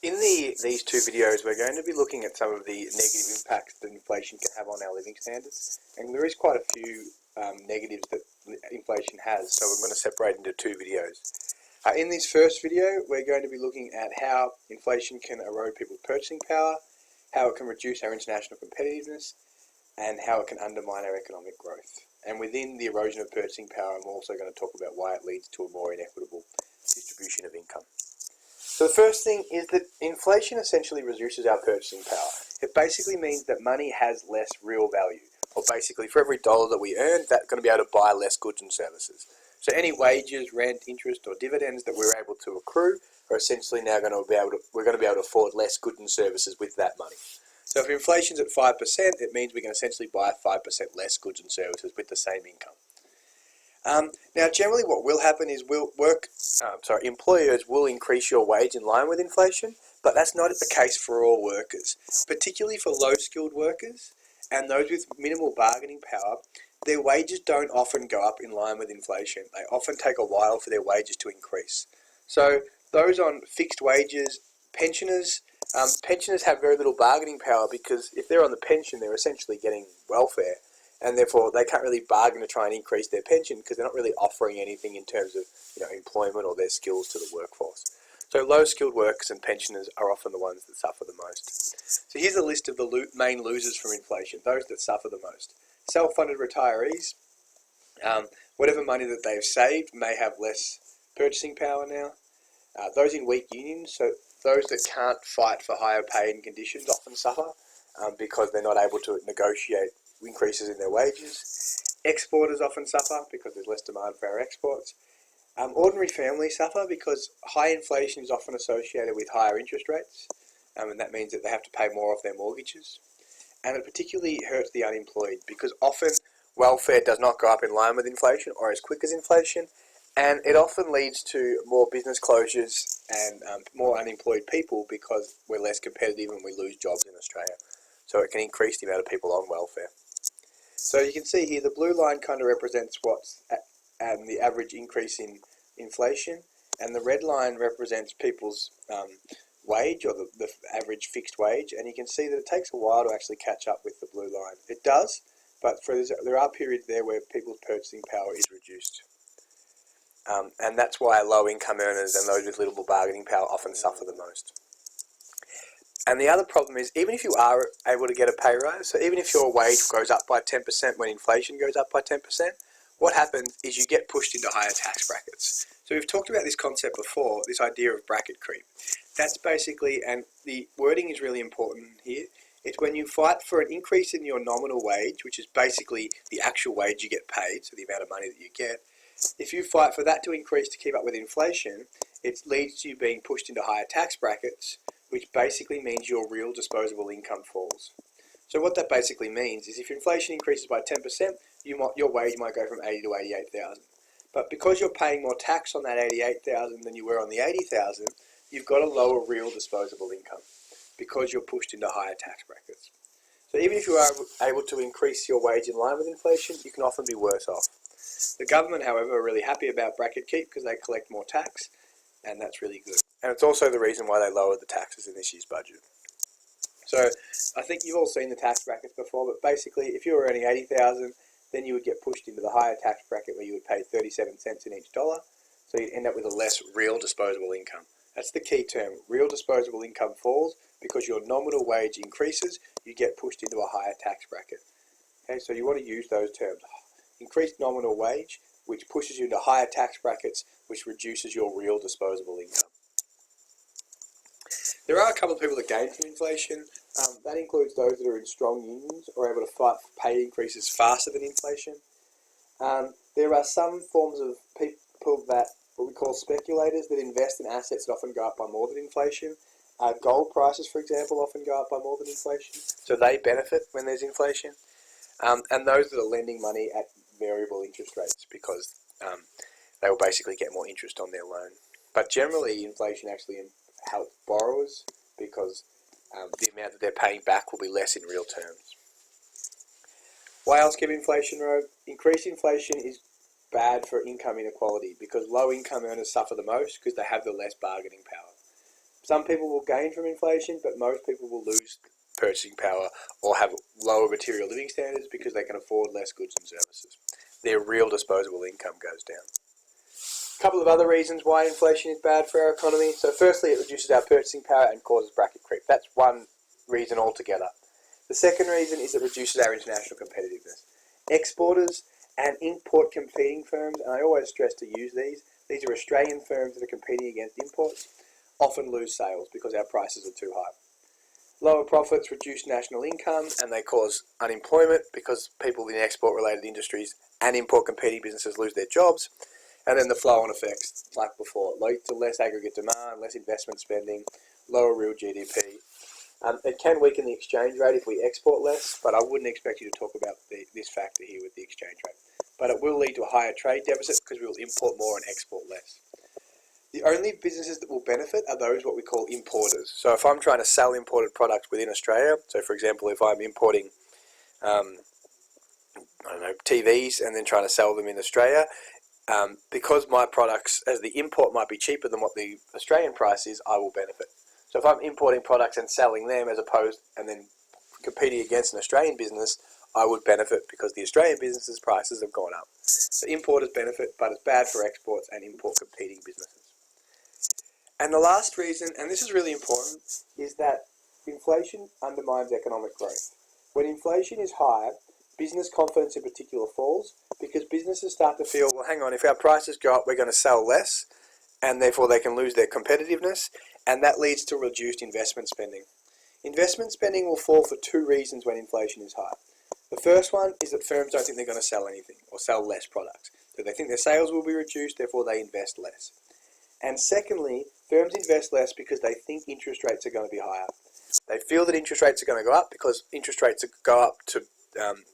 These two videos, we're going to be looking at some of the negative impacts that inflation can have on our living standards, and there is quite a few negatives that inflation has, so we're going to separate into two videos. In this first video, we're going to be looking at how inflation can erode people's purchasing power, how it can reduce our international competitiveness, and how it can undermine our economic growth. And within the erosion of purchasing power, I'm also going to talk about why it leads to a more inequitable distribution of income. So the first thing is that inflation essentially reduces our purchasing power. It basically means that money has less real value. Or basically, for every dollar that we earn, that's going to be able to buy less goods and services. So any wages, rent, interest, or dividends that we're able to accrue are essentially now going to be able to, we're going to be able to afford less goods and services with that money. So if inflation's at 5%, it means we can essentially buy 5% less goods and services with the same income. Now, generally what will happen is employers will increase your wage in line with inflation, but that's not the case for all workers. Particularly for low-skilled workers and those with minimal bargaining power, their wages don't often go up in line with inflation. They often take a while for their wages to increase. So those on fixed wages, pensioners have very little bargaining power because if they're on the pension, they're essentially getting welfare. And therefore, they can't really bargain to try and increase their pension because they're not really offering anything in terms of employment or their skills to the workforce. So low-skilled workers and pensioners are often the ones that suffer the most. So here's a list of the main losers from inflation, those that suffer the most. Self-funded retirees, whatever money that they've saved may have less purchasing power now. Those in weak unions, so those that can't fight for higher pay and conditions often suffer because they're not able to negotiate increases in their wages. Exporters often suffer because there's less demand for our exports. Ordinary families suffer because high inflation is often associated with higher interest rates, and that means that they have to pay more off their mortgages. And it particularly hurts the unemployed because often welfare does not go up in line with inflation or as quick as inflation, and it often leads to more business closures and more unemployed people because we're less competitive and we lose jobs in Australia. So it can increase the amount of people on welfare. So you can see here the blue line kind of represents what's the average increase in inflation, and the red line represents people's wage or the average fixed wage, and you can see that it takes a while to actually catch up with the blue line. It does, but there are periods there where people's purchasing power is reduced. And that's why low income earners and those with little bargaining power often suffer the most. And the other problem is, even if you are able to get a pay rise, so even if your wage goes up by 10% when inflation goes up by 10%, what happens is you get pushed into higher tax brackets. So we've talked about this concept before, this idea of bracket creep. That's basically, and the wording is really important here, it's when you fight for an increase in your nominal wage, which is basically the actual wage you get paid, so the amount of money that you get. If you fight for that to increase to keep up with inflation, it leads to you being pushed into higher tax brackets, which basically means your real disposable income falls. So what that basically means is if inflation increases by 10%, your wage might go from 80 to 88,000. But because you're paying more tax on that 88,000 than you were on the 80,000, you've got a lower real disposable income because you're pushed into higher tax brackets. So even if you are able to increase your wage in line with inflation, you can often be worse off. The government, however, are really happy about bracket keep because they collect more tax, and that's really good. And it's also the reason why they lowered the taxes in this year's budget. So I think you've all seen the tax brackets before, but basically if you were earning 80,000, then you would get pushed into the higher tax bracket where you would pay 37 cents in each dollar, so you'd end up with a less real disposable income. That's the key term. Real disposable income falls because your nominal wage increases, you get pushed into a higher tax bracket. Okay, so you want to use those terms. Increased nominal wage, which pushes you into higher tax brackets, which reduces your real disposable income. There are a couple of people that gain from inflation. That includes those that are in strong unions or able to fight for pay increases faster than inflation. There are some forms of people that, what we call speculators, that invest in assets that often go up by more than inflation. Gold prices, for example, often go up by more than inflation, so they benefit when there's inflation. And those that are lending money at variable interest rates because they will basically get more interest on their loan. But generally, inflation actually helps borrowers because the amount that they're paying back will be less in real terms. Why else give inflation road? Increased inflation is bad for income inequality because low income earners suffer the most because they have the less bargaining power. Some people will gain from inflation, but most people will lose purchasing power or have lower material living standards because they can afford less goods and services. Their real disposable income goes down. A couple of other reasons why inflation is bad for our economy. So firstly, it reduces our purchasing power and causes bracket creep. That's one reason altogether. The second reason is it reduces our international competitiveness. Exporters and import competing firms, and I always stress to use these are Australian firms that are competing against imports, often lose sales because our prices are too high. Lower profits reduce national income and they cause unemployment because people in export-related industries and import-competing businesses lose their jobs. And then the flow-on effects, like before, lead to less aggregate demand, less investment spending, lower real GDP. It can weaken the exchange rate if we export less, but I wouldn't expect you to talk about this factor here with the exchange rate. But it will lead to a higher trade deficit because we will import more and export less. The only businesses that will benefit are those what we call importers. So if I'm trying to sell imported products within Australia, so for example, if I'm importing, TVs and then trying to sell them in Australia, because my products as the import might be cheaper than what the Australian price is, I will benefit. So if I'm importing products and selling them as opposed and then competing against an Australian business, I would benefit because the Australian businesses' prices have gone up. So importers benefit, but it's bad for exports and import competing businesses. And the last reason, and this is really important, is that inflation undermines economic growth. When inflation is high, business confidence in particular falls because businesses start to feel, well, hang on, if our prices go up, we're going to sell less, and therefore they can lose their competitiveness, and that leads to reduced investment spending. Investment spending will fall for two reasons when inflation is high. The first one is that firms don't think they're going to sell anything or sell less products. So they think their sales will be reduced, therefore they invest less. And secondly, firms invest less because they think interest rates are going to be higher. They feel that interest rates are going to go up because interest rates go up to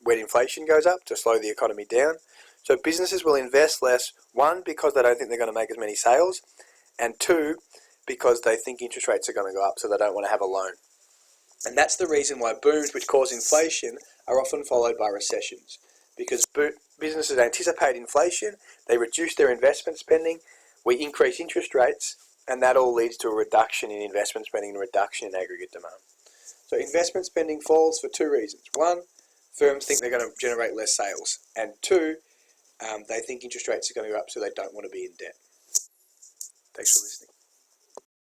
when inflation goes up to slow the economy down. So businesses will invest less, one, because they don't think they're going to make as many sales, and two, because they think interest rates are going to go up so they don't want to have a loan. And that's the reason why booms which cause inflation are often followed by recessions. Because businesses anticipate inflation, they reduce their investment spending, we increase interest rates, and that all leads to a reduction in investment spending and a reduction in aggregate demand. So investment spending falls for two reasons. One, firms think they're going to generate less sales. And two, they think interest rates are going to go up so they don't want to be in debt. Thanks for listening.